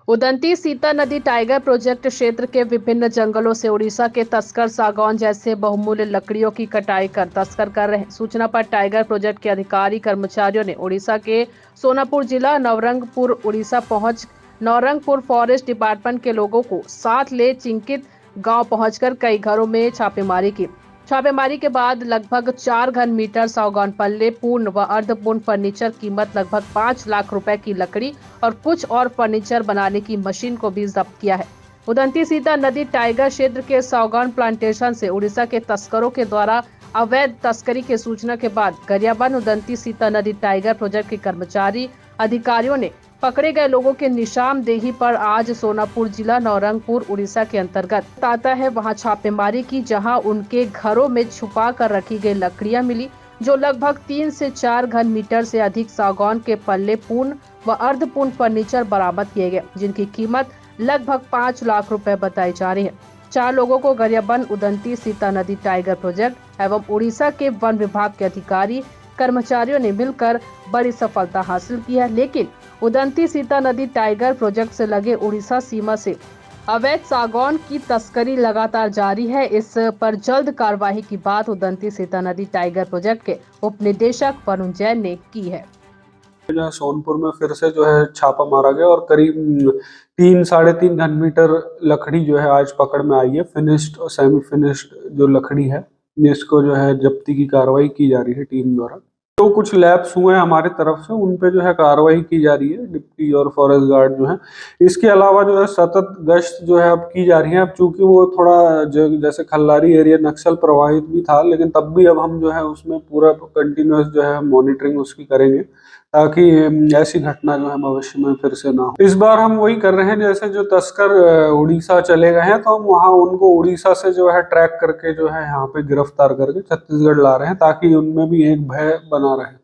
उदंती सीता नदी tiger project क्षेत्र के विभिन्न जंगलों से उड़ीसा के तस्कर सागौन जैसे बहुमूल्य लकड़ियों की कटाई कर तस्कर कर रहे हैं। सूचना पर टाइगर प्रोजेक्ट के अधिकारी कर्मचारियों ने उड़ीसा के सोनापुर जिला नवरंगपुर उड़ीसा पहुंच नवरंगपुर फॉरेस्ट डिपार्टमेंट के लोगों को साथ ले चिंकित गांव पहुंचकर कई घरों में छापेमारी की। छापेमारी के बाद लगभग 4 घन मीटर सागौन पल्ले पूर्ण व अर्धपूर्ण फर्नीचर कीमत लगभग 5 लाख रुपए की लकड़ी और कुछ और फर्नीचर बनाने की मशीन को भी जब्त किया है। उदंती सीता नदी टाइगर क्षेत्र के सागौन प्लांटेशन से उड़ीसा के तस्करों के द्वारा अवैध तस्करी के सूचना के बाद गरियाबंद उदंती सीता नदी टाइगर प्रोजेक्ट के कर्मचारी अधिकारियों ने पकड़े गए लोगों के निशानदेही पर आज सोनापुर जिला नवरंगपुर उड़ीसा के अंतर्गत आता है वहां छापेमारी की, जहां उनके घरों में छुपा कर रखी गई लकड़ियां मिली जो लगभग 3 से 4 घन मीटर से अधिक सागौन के पल्ले पूर्ण व अर्धपूर्ण फर्नीचर बरामद किए गए, जिनकी कीमत लगभग 5 लाख रुपए बताई जा रही है। 4 लोगों को गरियाबंद उदंती सीता नदी टाइगर प्रोजेक्ट एवं उड़ीसा के वन विभाग के अधिकारी कर्मचारियों ने मिलकर बड़ी सफलता हासिल की है, लेकिन उदंती सीता नदी टाइगर प्रोजेक्ट से लगे उड़ीसा सीमा से अवैध सागौन की तस्करी लगातार जारी है। इस पर जल्द कार्रवाई की बात उदंती सीता नदी टाइगर प्रोजेक्ट के उप निदेशक वरुण जैन ने की है। जो है सोनपुर में फिर से जो है छापा मारा गया और करीब 3-3.5 घन मीटर लकड़ी जो है आज पकड़ में आई है। फिनिश्ड और सेमी फिनिश्ड जो लकड़ी है जिसको जो है जब्ती की कार्रवाई की जा रही है टीम द्वारा। तो कुछ लैप्स हुए हैं हमारे तरफ से, उन पे जो है कार्रवाई की जा रही है डिप्टी और फॉरेस्ट गार्ड जो है। इसके अलावा जो है सतत गश्त जो है अब की जा रही है। अब चूंकि वो थोड़ा जैसे खल्लारी एरिया नक्सल प्रभावित भी था, लेकिन तब भी अब हम जो है उसमें पूरा कंटिन्यूस जो है मॉनिटरिंग उसकी करेंगे ताकि ऐसी घटना जो है भविष्य में फिर से ना हो। इस बार हम वही कर रहे हैं, जैसे जो तस्कर उड़ीसा चले गए हैं तो हम वहाँ उनको उड़ीसा से जो है ट्रैक करके जो है यहाँ पे गिरफ्तार करके छत्तीसगढ़ ला रहे हैं ताकि उनमें भी एक भय बना रहे।